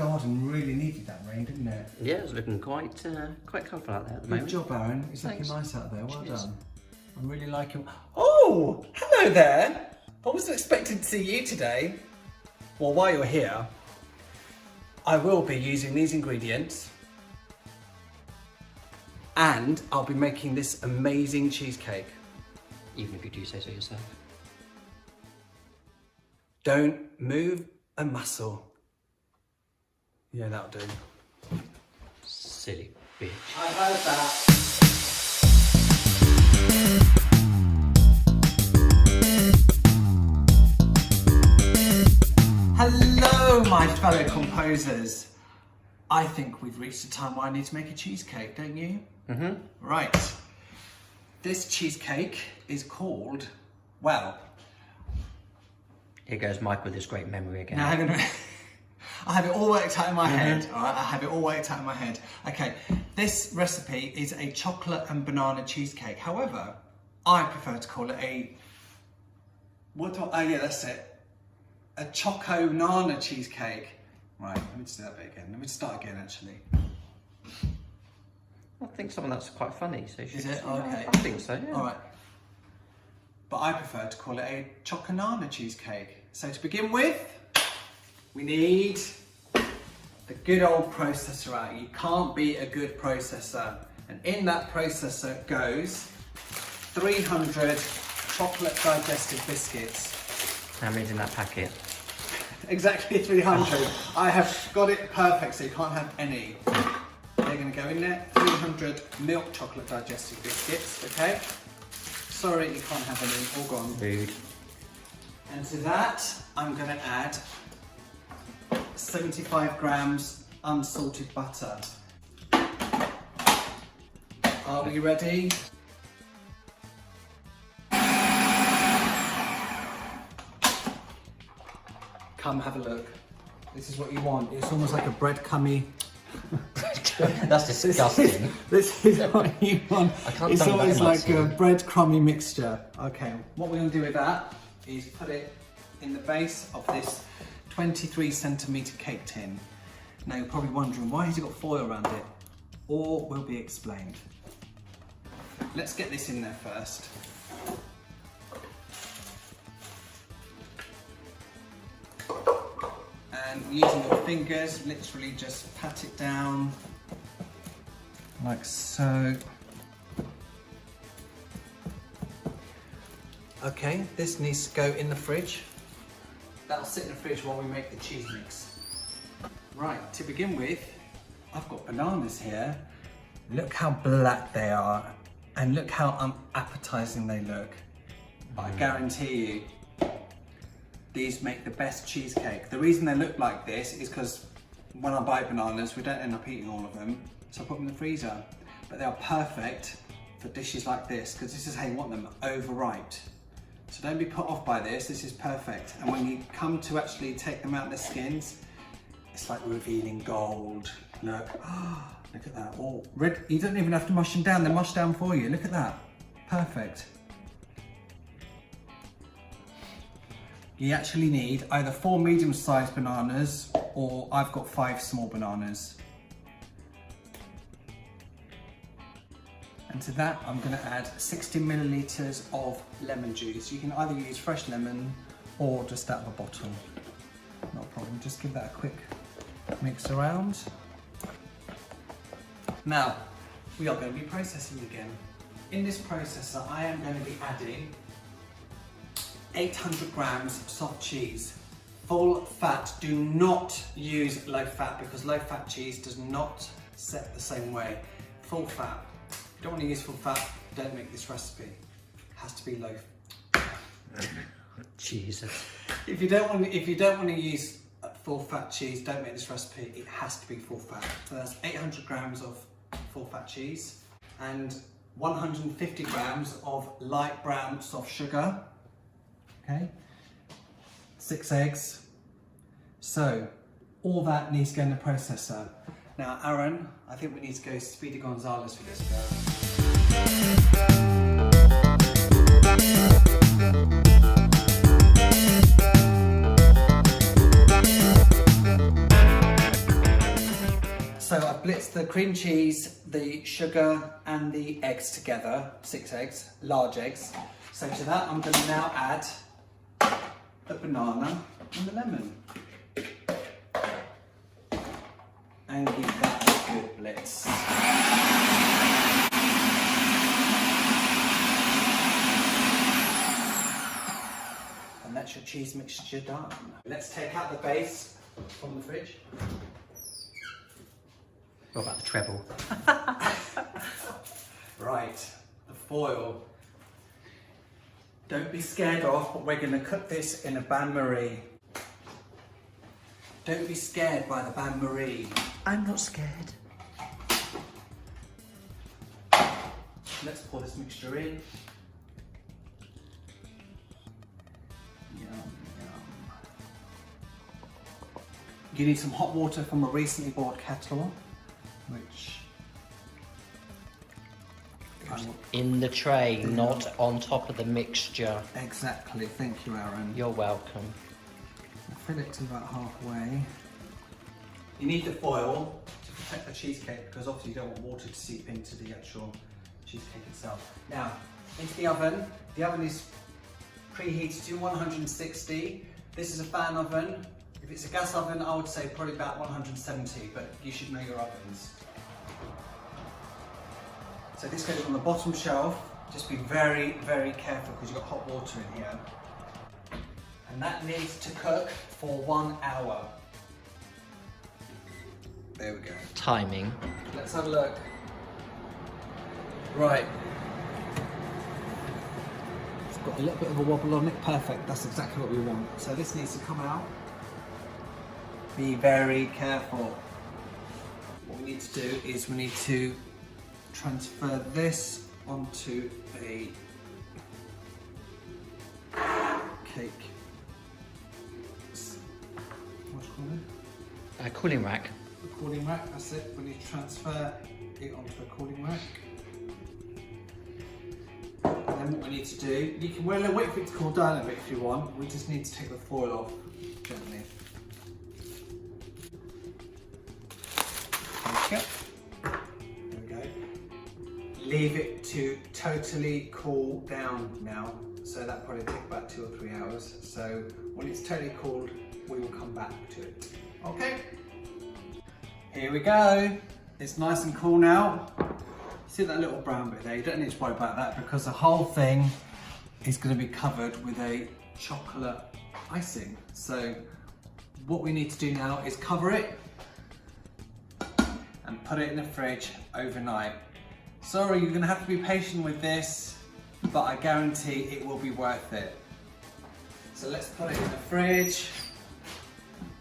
garden really needed that rain, didn't it? Yeah, it's looking quite colourful out there at the moment. Good job, Aaron. It's Thanks. looking nice out there. Well Cheers. done. I'm really liking. Oh, hello there. I wasn't expecting to see you today. Well, while you're here, I will be using these ingredients, and I'll be making this amazing cheesecake. Even if you do say so yourself. Don't move a muscle. Yeah, that'll do. Silly bitch. I heard that. Hello, my fellow composers. I think we've reached the time where I need to make a cheesecake, don't you? Mm-hmm. Right. This cheesecake is called, well... Here goes Mike with his great memory again. Now, hang on. I have it all worked out in my head. All right, I have it all worked out in my head. Okay, this recipe is a chocolate and banana cheesecake. However, I prefer to call it a... Oh yeah, that's it. A choco-nana cheesecake. Right, let me just do that bit again. Let me start again, actually. I think some of that's quite funny. So Is it? Okay. I think so, yeah. All right. But I prefer to call it a choco-nana cheesecake. So to begin with, we need the good old processor out. You can't beat a good processor. And in that processor goes 300 chocolate digestive biscuits. How many's in that packet? Exactly 300. I have got it perfect, so you can't have any. They're going to go in there. 300 milk chocolate digestive biscuits, okay? Sorry, you can't have any, all gone. Rude. And to that, I'm going to add 75 grams unsalted butter. Are we ready? Come have a look. This is what you want. It's almost like a breadcrumby. That's disgusting. This is what you want. I can't It's tell you always that like much, a breadcrumby mixture. Okay, what we're going to do with that is put it in the base of this 23 centimetre cake tin. Now you're probably wondering, why has it got foil around it? All will be explained. Let's get this in there first. And using your fingers, literally just pat it down like so. Okay, this needs to go in the fridge. That'll sit in the fridge while we make the cheese mix. Right, to begin with, I've got bananas here. Look how black they are, and look how unappetizing they look. But I guarantee you, these make the best cheesecake. The reason they look like this is because when I buy bananas, we don't end up eating all of them, so I put them in the freezer. But they are perfect for dishes like this, because this is how you want them, overripe. So don't be put off by this, this is perfect. And when you come to actually take them out of the skins, it's like revealing gold. Look, look at that, all red. You don't even have to mush them down, they're mushed down for you. Look at that, perfect. You actually need either 4 medium-sized bananas, or I've got 5 small bananas. And to that, I'm going to add 60 millilitres of lemon juice. You can either use fresh lemon or just out of a bottle. Not a problem, just give that a quick mix around. Now, we are going to be processing again. In this processor, I am going to be adding 800 grams soft cheese. Full fat, do not use low fat because low fat cheese does not set the same way. Full fat. If you don't want to use full fat, don't make this recipe. It has to be low. Jesus. If you don't want to use full fat cheese, don't make this recipe. It has to be full fat. So that's 800 grams of full fat cheese and 150 grams of light brown soft sugar. Okay, 6 eggs. So all that needs to go in the processor. Now, Aaron, I think we need to go Speedy Gonzales for this girl. I've blitzed the cream cheese, the sugar and the eggs together, 6 eggs, large eggs. So to that I'm going to now add the banana and the lemon. And give that a good blitz. And that's your cheese mixture done. Let's take out the base from the fridge. What about the treble? Right, the foil. Don't be scared off, but we're going to cook this in a bain-marie. Don't be scared by the bain-marie. I'm not scared. Let's pour this mixture in. Yum, yum. You need some hot water from a recently bought kettle, which In the tray, not on top of the mixture. Exactly, thank you, Aaron. You're welcome. Fill it to about halfway. You need the foil to protect the cheesecake because obviously you don't want water to seep into the actual cheesecake itself. Now, into the oven. The oven is preheated to 160. This is a fan oven. If it's a gas oven, I would say probably about 170, but you should know your ovens. So this goes on the bottom shelf. Just be very, very careful because you've got hot water in here. And that needs to cook for 1 hour. There we go. Timing. Let's have a look. Right. It's got a little bit of a wobble on it. Perfect. That's exactly what we want. So this needs to come out. Be very careful. What we need to do is we need to transfer this onto a cake. What's it called? A cooling rack. A cooling rack, that's it. We need to transfer it onto a cooling rack. And then what we need to do, you can wait for it to cool down a bit if you want. We just need to take the foil off gently. Okay. There we go. Leave it to totally cool down now. So that probably take about 2 or 3 hours. So when it's totally cooled, we will come back to it. Okay. Here we go. It's nice and cool now. See that little brown bit there? You don't need to worry about that because the whole thing is going to be covered with a chocolate icing. So what we need to do now is cover it and put it in the fridge overnight. Sorry, you're going to have to be patient with this, but I guarantee it will be worth it. So let's put it in the fridge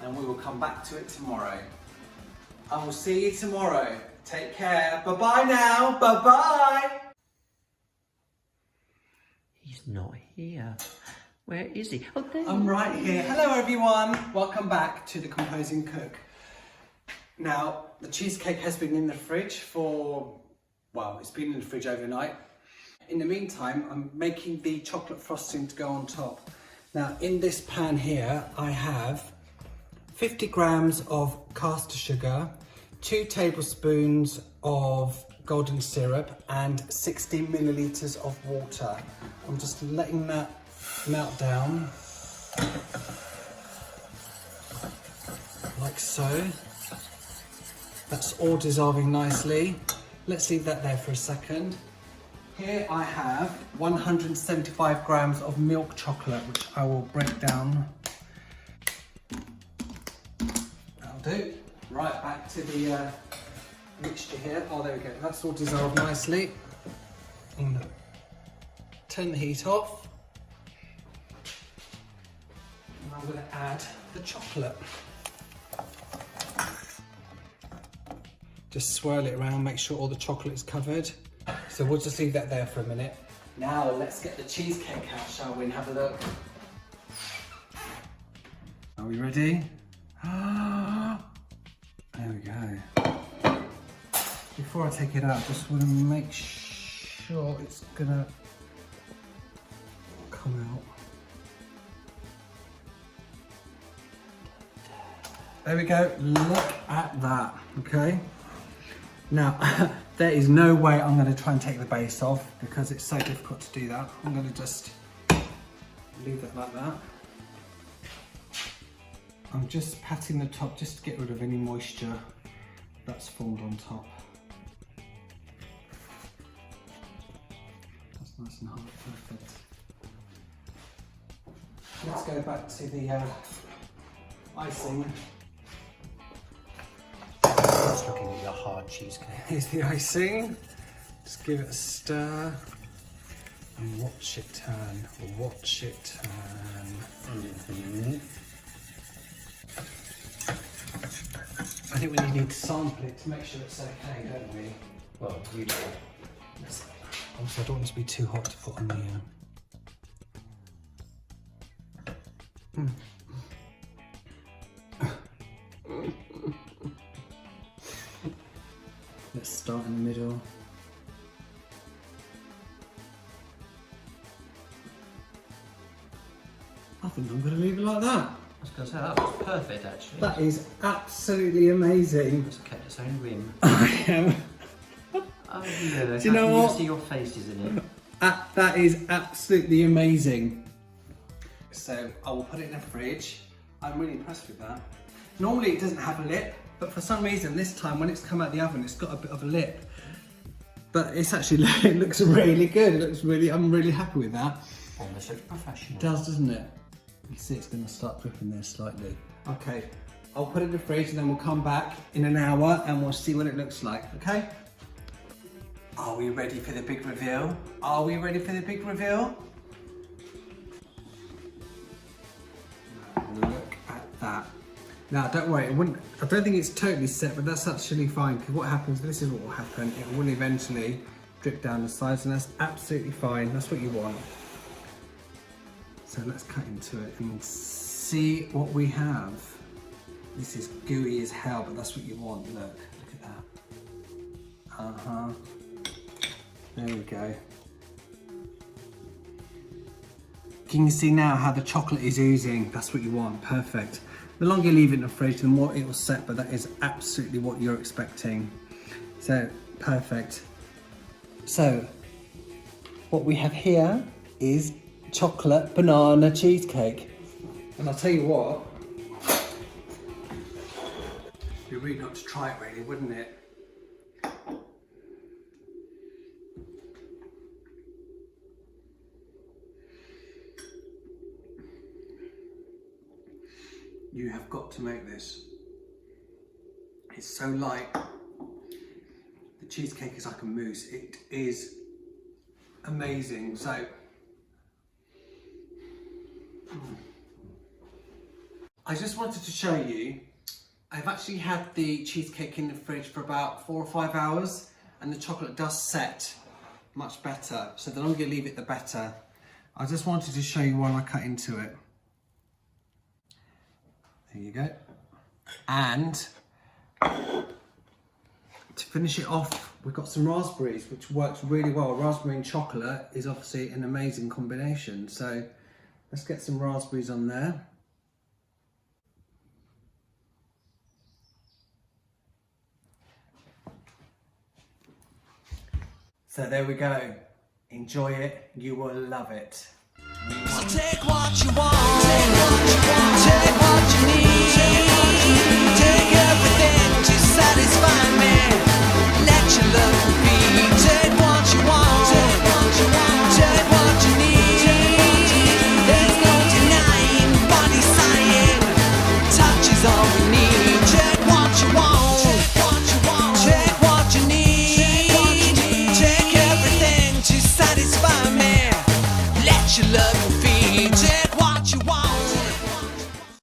and we will come back to it tomorrow. I will see you tomorrow. Take care. Bye-bye now. Bye-bye. He's not here. Where is he? Oh, there. I'm right here. Hello, everyone. Welcome back to The Composing Cook. Now, the cheesecake has been in the fridge for, well, it's been in the fridge overnight. In the meantime, I'm making the chocolate frosting to go on top. Now, in this pan here, I have 50 grams of caster sugar, 2 tablespoons of golden syrup and 60 milliliters of water. I'm just letting that melt down, like so. That's all dissolving nicely. Let's leave that there for a second. Here I have 175 grams of milk chocolate, which I will break down. That'll do. Right, back to the mixture here. Oh, there we go. That's all dissolved nicely. And turn the heat off. And I'm going to add the chocolate. Just swirl it around, make sure all the chocolate is covered. So we'll just leave that there for a minute. Now let's get the cheesecake out, shall we, and have a look. Are we ready? There we go. Before I take it out, I just want to make sure it's gonna come out. There we go, look at that, okay? Now, there is no way I'm going to try and take the base off because it's so difficult to do that. I'm going to just leave it like that. I'm just patting the top just to get rid of any moisture that's formed on top. That's nice and hard, perfect. Let's go back to the icing. Just looking at your hard cheesecake. Here's the icing. Just give it a stir and watch it turn. Watch it turn. Mm-hmm. I think we need to sample it to make sure it's okay, don't we? Well, you do. Also, I don't want it to be too hot to put on the. Let's start in the middle. I think I'm going to leave it like that. I was going to say, that was perfect actually. That is absolutely amazing. It's kept its own rim. I am. Oh yeah, Do you know you what? see your faces in it. That is absolutely amazing. So I will put it in the fridge. I'm really impressed with that. Normally it doesn't have a lip, but for some reason this time when it's come out the oven, it's got a bit of a lip. But it's actually, it looks really good. It looks really, I'm really happy with that. Almost looks professional. It does, doesn't it? You see it's going to start dripping there slightly. Okay, I'll put it in the fridge and then we'll come back in an hour and we'll see what it looks like, okay? Are we ready for the big reveal? Are we ready for the big reveal? Look at that. Now, don't worry, I don't think it's totally set, but that's actually fine, because what happens, this is what will happen, it will eventually drip down the sides, and that's absolutely fine, that's what you want. So let's cut into it and see what we have. This is gooey as hell, but that's what you want, look at that. Uh-huh. There we go. Can you see now how the chocolate is oozing? That's what you want, perfect. The longer you leave it in the fridge, the more it will set, but that is absolutely what you're expecting. So, perfect. So, what we have here is chocolate banana cheesecake. And I'll tell you what, it'd be rude not to try it really, wouldn't it? You have got to make this. It's so light. The cheesecake is like a mousse. It is amazing. So, I just wanted to show you, I've actually had the cheesecake in the fridge for about 4 or 5 hours and the chocolate does set much better. So the longer you leave it, the better. I just wanted to show you while I cut into it. There you go. And to finish it off, we've got some raspberries, which works really well. Raspberry and chocolate is obviously an amazing combination. So let's get some raspberries on there. So there we go. Enjoy it. You will love it. So take what you want, take what you want, take what you need.